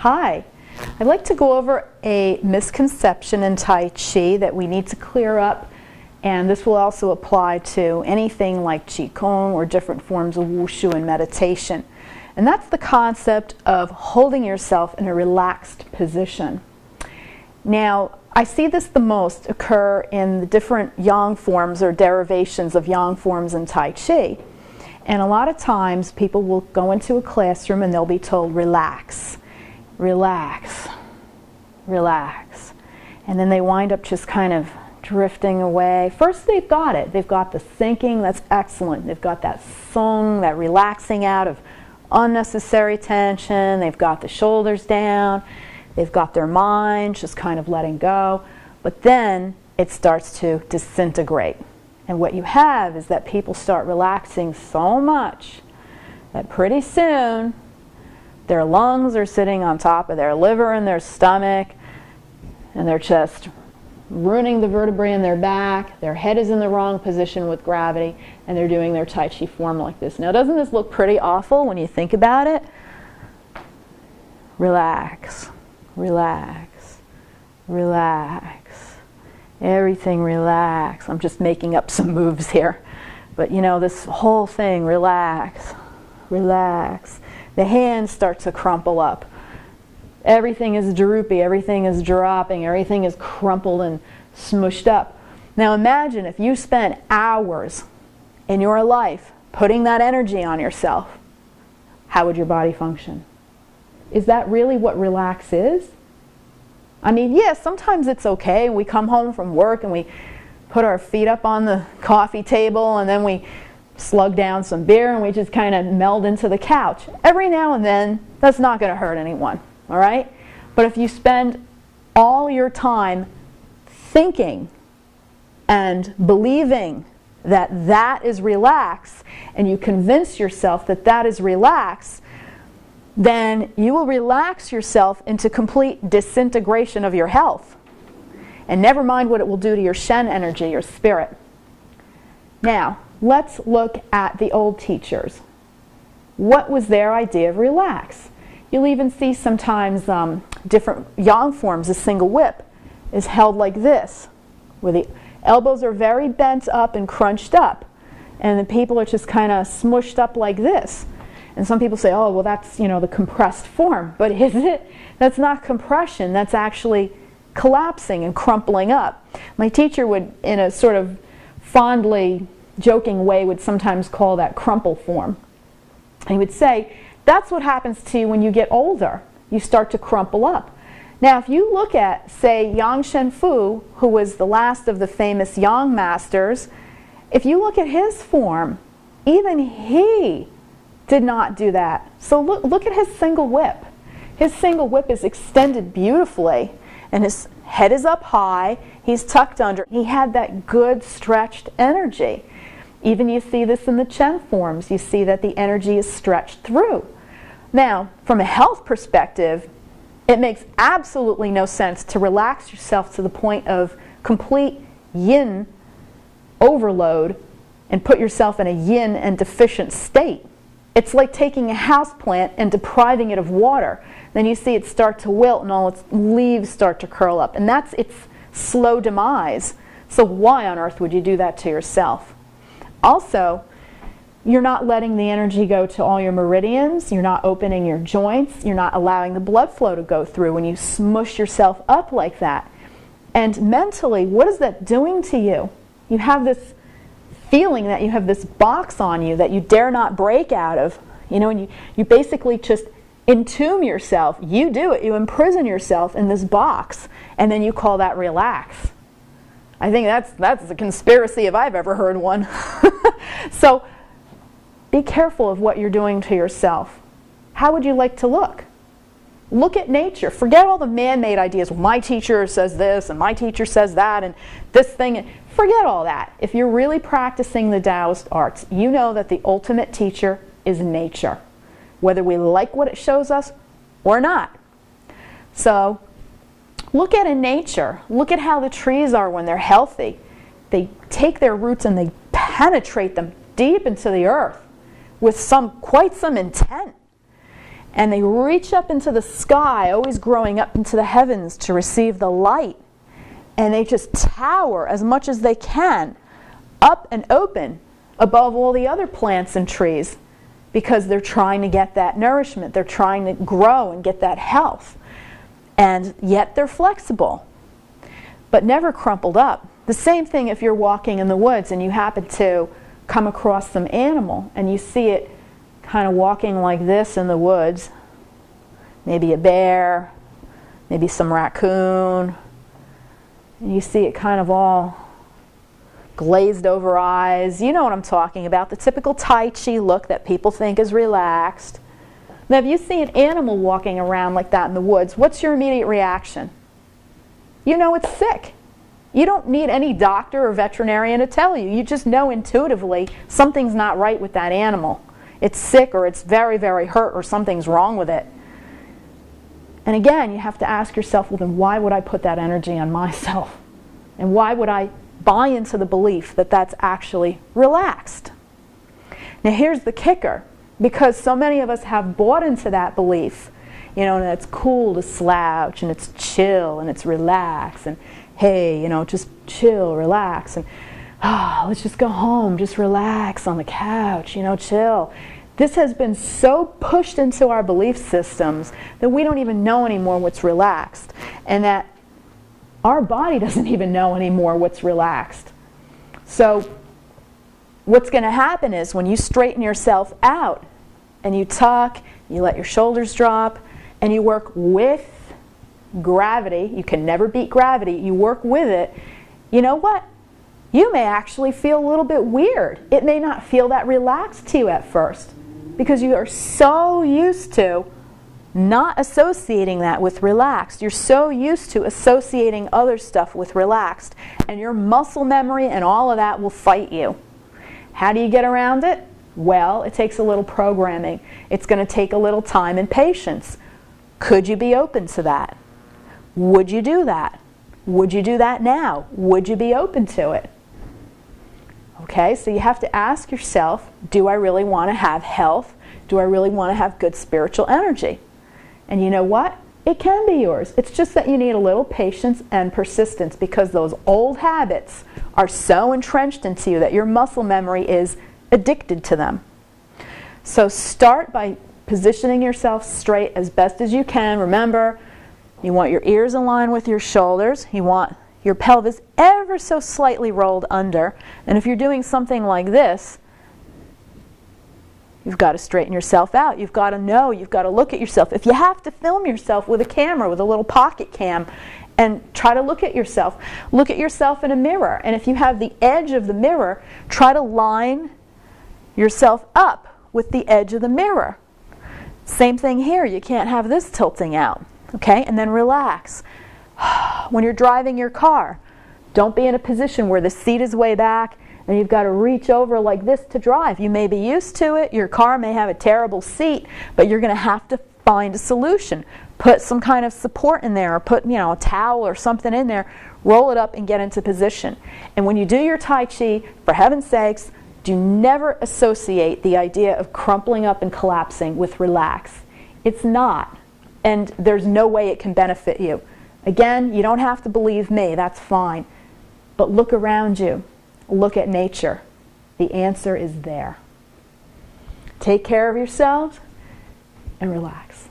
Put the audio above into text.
Hi. I'd like to go over a misconception in Tai Chi that we need to clear up, and this will also apply to anything like Qigong or different forms of Wushu and meditation. And that's the concept of holding yourself in a relaxed position. Now, I see this the most occur in the different yang forms or derivations of yang forms in Tai Chi. And a lot of times people will go into a classroom and they'll be told, relax, relax, relax. And then they wind up just kind of drifting away. First they've got it. They've got the thinking, that's excellent. They've got that sung, that relaxing out of unnecessary tension. They've got the shoulders down. They've got their mind just kind of letting go. But then it starts to disintegrate. And what you have is that people start relaxing so much that pretty soon their lungs are sitting on top of their liver and their stomach, and they're just ruining the vertebrae in their back. Their head is in the wrong position with gravity, and they're doing their Tai Chi form like this. Now, doesn't this look pretty awful when you think about it? Relax, relax, relax. Everything relax. I'm just making up some moves here. But you know, this whole thing, relax, relax. The hands start to crumple up. Everything is droopy, everything is dropping, everything is crumpled and smushed up. Now imagine if you spent hours in your life putting that energy on yourself. How would your body function? Is that really what relax is? I mean, yes, sometimes it's okay. We come home from work and we put our feet up on the coffee table and then we slug down some beer and we just kind of meld into the couch. Every now and then, that's not going to hurt anyone, all right? But if you spend all your time thinking and believing that that is relax, and you convince yourself that that is relax, then you will relax yourself into complete disintegration of your health. And never mind what it will do to your Shen energy, your spirit. Now, let's look at the old teachers. What was their idea of relax? You'll even see sometimes different yang forms. A single whip is held like this, where the elbows are very bent up and crunched up, and the people are just kind of smushed up like this. And some people say, oh, well, that's, you know, the compressed form. But is it? That's not compression. That's actually collapsing and crumpling up. My teacher would, in a sort of fondly joking way, would sometimes call that crumple form. He would say, that's what happens to you when you get older. You start to crumple up. Now, if you look at, say, Yang Shenfu, who was the last of the famous Yang masters, if you look at his form, even he did not do that. So look at his single whip. His single whip is extended beautifully, and his head is up high, he's tucked under. He had that good stretched energy. Even you see this in the Chen forms. You see that the energy is stretched through. Now, from a health perspective, it makes absolutely no sense to relax yourself to the point of complete yin overload and put yourself in a yin and deficient state. It's like taking a houseplant and depriving it of water. Then you see it start to wilt and all its leaves start to curl up. And that's its slow demise. So why on earth would you do that to yourself? Also, you're not letting the energy go to all your meridians. You're not opening your joints. You're not allowing the blood flow to go through when you smush yourself up like that. And mentally, what is that doing to you? You have this feeling that you have this box on you that you dare not break out of, you know, and you basically just entomb yourself. You do it. You imprison yourself in this box, and then you call that relax. I think that's a conspiracy if I've ever heard one. So be careful of what you're doing to yourself. How would you like to look? Look at nature. Forget all the man-made ideas. Well, my teacher says this, and my teacher says that, and this thing. Forget all that. If you're really practicing the Taoist arts, you know that the ultimate teacher is nature, whether we like what it shows us or not. So look at in nature. Look at how the trees are when they're healthy. They take their roots and they penetrate them deep into the earth with quite some intent. and they reach up into the sky, always growing up into the heavens to receive the light. And they just tower as much as they can up and open above all the other plants and trees, because they're trying to get that nourishment. They're trying to grow and get that health. And yet they're flexible, but never crumpled up. The same thing if you're walking in the woods and you happen to come across some animal and you see it kind of walking like this in the woods, maybe a bear, maybe some raccoon, and you see it kind of all glazed over eyes. You know what I'm talking about, the typical Tai Chi look that people think is relaxed. Now if you see an animal walking around like that in the woods, what's your immediate reaction? You know it's sick. You don't need any doctor or veterinarian to tell you. You just know intuitively something's not right with that animal. It's sick, or it's very, very hurt, or something's wrong with it. And again, you have to ask yourself, well then why would I put that energy on myself? And why would I buy into the belief that that's actually relaxed? Now here's the kicker. Because so many of us have bought into that belief, you know, and it's cool to slouch, and it's chill, and it's relax, and hey, you know, just chill, relax, and let's just go home, just relax on the couch, you know, chill. This has been so pushed into our belief systems that we don't even know anymore what's relaxed, and that our body doesn't even know anymore what's relaxed. So what's going to happen is when you straighten yourself out and you tuck, you let your shoulders drop, and you work with gravity, you can never beat gravity, you work with it, you know what? You may actually feel a little bit weird. It may not feel that relaxed to you at first, because you are so used to not associating that with relaxed. You're so used to associating other stuff with relaxed, and your muscle memory and all of that will fight you. How do you get around it? Well, it takes a little programming. It's going to take a little time and patience. Could you be open to that? Would you do that? Would you do that now? Would you be open to it? Okay, so you have to ask yourself, do I really want to have health? Do I really want to have good spiritual energy? And you know what? It can be yours. It's just that you need a little patience and persistence, because those old habits are so entrenched into you that your muscle memory is addicted to them. So start by positioning yourself straight as best as you can. Remember, you want your ears aligned with your shoulders. You want your pelvis ever so slightly rolled under. And if you're doing something like this, you've got to straighten yourself out. You've got to know, you've got to look at yourself. If you have to film yourself with a camera, with a little pocket cam, and try to look at yourself in a mirror. And if you have the edge of the mirror, try to line yourself up with the edge of the mirror. Same thing here. You can't have this tilting out. Okay? And then relax. When you're driving your car, don't be in a position where the seat is way back and you've got to reach over like this to drive. You may be used to it. Your car may have a terrible seat, but you're going to have to find a solution. Put some kind of support in there, or put, you know, a towel or something in there. Roll it up and get into position. And when you do your Tai Chi, for heaven's sakes, do never associate the idea of crumpling up and collapsing with relax. It's not. And there's no way it can benefit you. Again, you don't have to believe me, that's fine. But look around you. Look at nature. The answer is there. Take care of yourselves and relax.